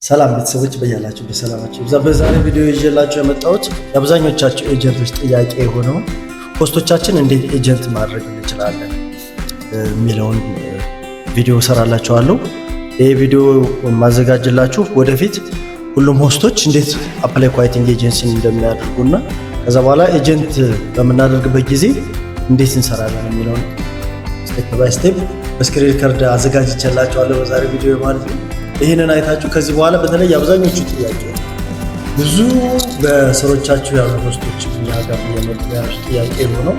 ሰላም ቤተሰቦች በያላችሁ በሰላማችሁ በዛሬ ቪዲዮ ይዤላችሁ የመጣሁት የአብዛኞቻችሁ ኤጀንቶች ጥያቄ የሆነው ፖስቶቻችን እንዴት ኤጀንት ማድረግ እንችላለን የሚለውን ቪዲዮ ሰራላችኋለሁ። ይሄ ቪዲዮ ማዘጋጅላችሁ ወደፊት ሁሉም ሆስቶች እንዴት አፕላይ ኳይቲንግ ኤጀንሲን እንደሚያደርጉና ከዛ በኋላ ኤጀንት በመናደርግበት ጊዜ እንዴት እንሰራለን የሚለውን ስቴፕ ባይ ስቴፕ በስክሪን ሪከርድ አዘጋጅቼላችኋለሁ በዛሬ ቪዲዮ ማለት ነው። ይሄንን አይታችሁ ከዚህ በኋላ በተለይ አብዛኞቹ ጥያቄ ብዙ በስሮቻችሁ ያሉ ሆስቶች እኛ ጋር የመጡ ጥያቄ ሆነው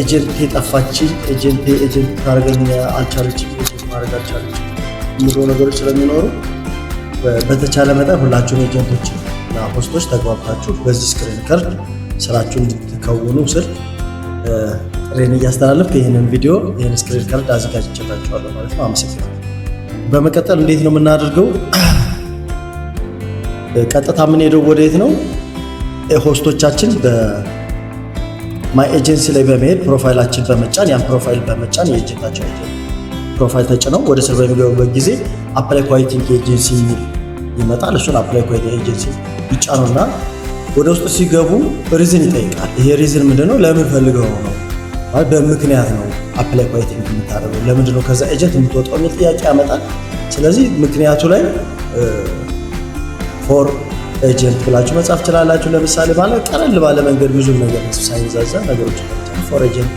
ኤጀንት ጠፋች፣ ኤጀንት ታርገኛ አልቻለች፣ ኤጀንት ማድረግ አልቻለች የሚሉ ነገሮች ስለሚኖሩ በተቻለ መጠን ሁላችሁም ኤጀንቶች እና ሆስቶች ተግባብታችሁ በዚህ ስክሪን ሪከርድ ስራችሁን እንድትከውኑ ስል ጥሬን እያስተላለፍኩ ይህንን ቪዲዮ ይህን ስክሪን ሪከርድ አዘጋጅቼላችኋለሁ ማለት ነው። አመሰግናለሁ። በመቀጠል እንዴት ነው የምናደርገው? ቀጥታ የምንሄደው ወዴት ነው? ሆስቶቻችን በማይ ኤጀንሲ ላይ በመሄድ ፕሮፋይላችን በመጫን ያን ፕሮፋይል በመጫን የኤጀንታቸው ፕሮፋይል ተጭነው ወደ ስር በሚገቡበት ጊዜ አፕላይ ኳይቲንግ ኤጀንሲ የሚል ይመጣል። እሱን አፕላይ ኳይቲንግ ኤጀንሲ ይጫኑና ወደ ውስጥ ሲገቡ ሪዝን ይጠይቃል። ይሄ ሪዝን ምንድነው? ለምን ፈልገው ነው? በምክንያት ነው አፕላይ ኳይቲንግ የምታደርገው፣ ለምንድነው ከዛ ኤጀንት የምትወጣው የሚል ጥያቄ ያመጣል። ስለዚህ ምክንያቱ ላይ ፎር ኤጀንት ብላችሁ መጻፍ ትችላላችሁ። ለምሳሌ ማለት ቀለል ባለ መንገድ ብዙ ነገር ሳይዛዛ ነገሮች ፎር ኤጀንት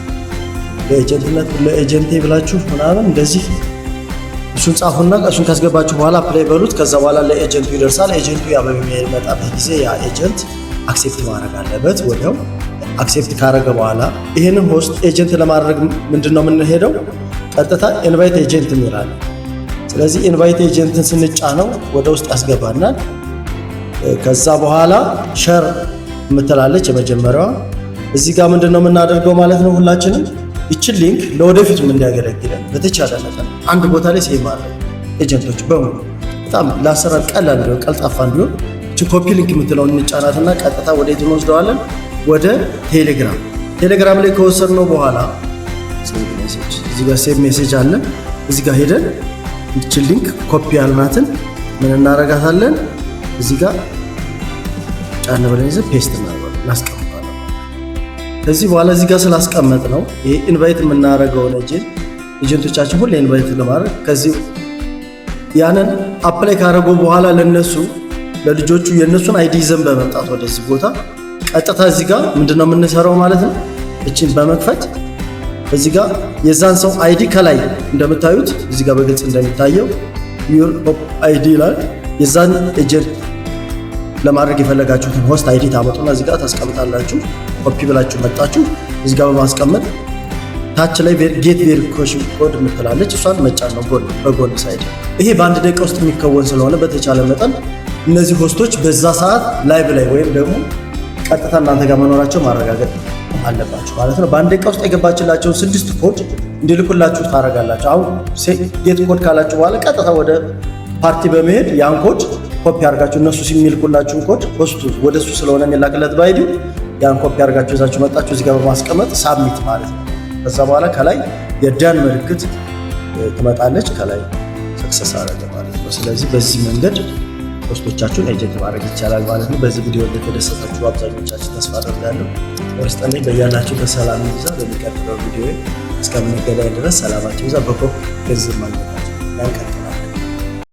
ለኤጀንትነት ለኤጀንቴ ብላችሁ ምናምን እንደዚህ እሱን ጻፉና እሱን ካስገባችሁ በኋላ አፕላይ በሉት። ከዛ በኋላ ለኤጀንቱ ይደርሳል። ኤጀንቱ ያ በሚመጣበት ጊዜ ያ ኤጀንት አክሴፕት ማድረግ አለበት። ወዲያው አክሴፕት ካደረገ በኋላ ይሄንን ሆስት ኤጀንት ለማድረግ ምንድነው የምንሄደው? ቀጥታ ኢንቫይት ኤጀንት እንላለን። ስለዚህ ኢንቫይት ኤጀንትን ስንጫነው ወደ ውስጥ ያስገባናል። ከዛ በኋላ ሸር የምትላለች የመጀመሪያዋ እዚህ ጋር ምንድነው የምናደርገው ማለት ነው። ሁላችንም ይችን ሊንክ ለወደፊቱ እንዲያገለግለን በተቻለ መጠን አንድ ቦታ ላይ ሴቭ ማድረግ ኤጀንቶች በሙሉ በጣም ለአሰራር ቀላል እንዲሆን ቀልጣፋ እንዲሆን እቺ ኮፒ ሊንክ የምትለውን እንጫናትና ቀጥታ ወዴት እንወስደዋለን? ወደ ቴሌግራም ላይ ከወሰድነው በኋላ እዚህ ጋር ሴቭ ሜሴጅ አለ። እዚህ ጋር ሄደን ይችን ሊንክ ኮፒ ያልናትን ምን እናረጋታለን? እዚህ ጋር ጫን ብለን ይዘን ፔስት እናስቀምጣለን። ከዚህ በኋላ እዚህ ጋር ስላስቀመጥ ነው ይሄ ኢንቫይት የምናደርገውን ኤጀንቶቻችን ሁሉ ኢንቫይት ለማድረግ ከዚህ ያንን አፕላይ ካደረጉ በኋላ ለነሱ ለልጆቹ የነሱን አይዲ ይዘን በመምጣት ወደዚህ ቦታ ቀጥታ እዚህ ጋር ምንድነው የምንሰራው ማለት ነው። እቺን በመክፈት እዚህ ጋር የዛን ሰው አይዲ ከላይ እንደምታዩት እዚህ ጋር በግልጽ እንደሚታየው ዩር አይዲ ይላል። የዛን ኤጀንት ለማድረግ የፈለጋችሁትን ሆስት አይዲ ታመጡና እዚህ ጋር ታስቀምጣላችሁ። ኮፒ ብላችሁ መጣችሁ እዚህ ጋር በማስቀመጥ ታች ላይ ጌት ቬሪፊኬሽን ኮድ የምትላለች እሷን መጫን ነው በጎን ሳይድ። ይሄ በአንድ ደቂቃ ውስጥ የሚከወን ስለሆነ በተቻለ መጠን እነዚህ ሆስቶች በዛ ሰዓት ላይቭ ላይ ወይም ደግሞ ቀጥታ እናንተ ጋር መኖራቸው ማረጋገጥ አለባችሁ ማለት ነው። በአንድ ደቂቃ ውስጥ የገባችላቸውን 6 ኮድ እንዲልኩላችሁ ታረጋላችሁ። አሁን ጌት ኮድ ካላችሁ በኋላ ቀጥታ ወደ ፓርቲ በመሄድ ያን ኮድ ኮፒ አድርጋችሁ እነሱ ሲሚልኩላችሁን ኮድ ሆስቱ ወደሱ ስለሆነ የሚላክለት ባይዲ ያን ኮፒ አድርጋችሁ ይዛችሁ መጣችሁ እዚህ ጋር በማስቀመጥ ሳብሚት ማለት ነው። ከዛ በኋላ ከላይ የዳን ምልክት ትመጣለች፣ ከላይ ሰክሰስ አደረገ ማለት ነው። ስለዚህ በዚህ መንገድ ሆስቶቻችሁን ኤጀንት ማድረግ ይቻላል ማለት ነው። በዚህ ቪዲዮ እንደተደሰታችሁ አብዛኞቻችሁ ተስፋ አደርጋለሁ። ወርስጠልኝ በያላችሁ በሰላም ይዛ በሚቀጥለው ቪዲዮ እስከምንገናኝ ድረስ ሰላማችሁ ይዛ በኮፕ ገንዘብ ማግኘታችሁ ያንቀጥል።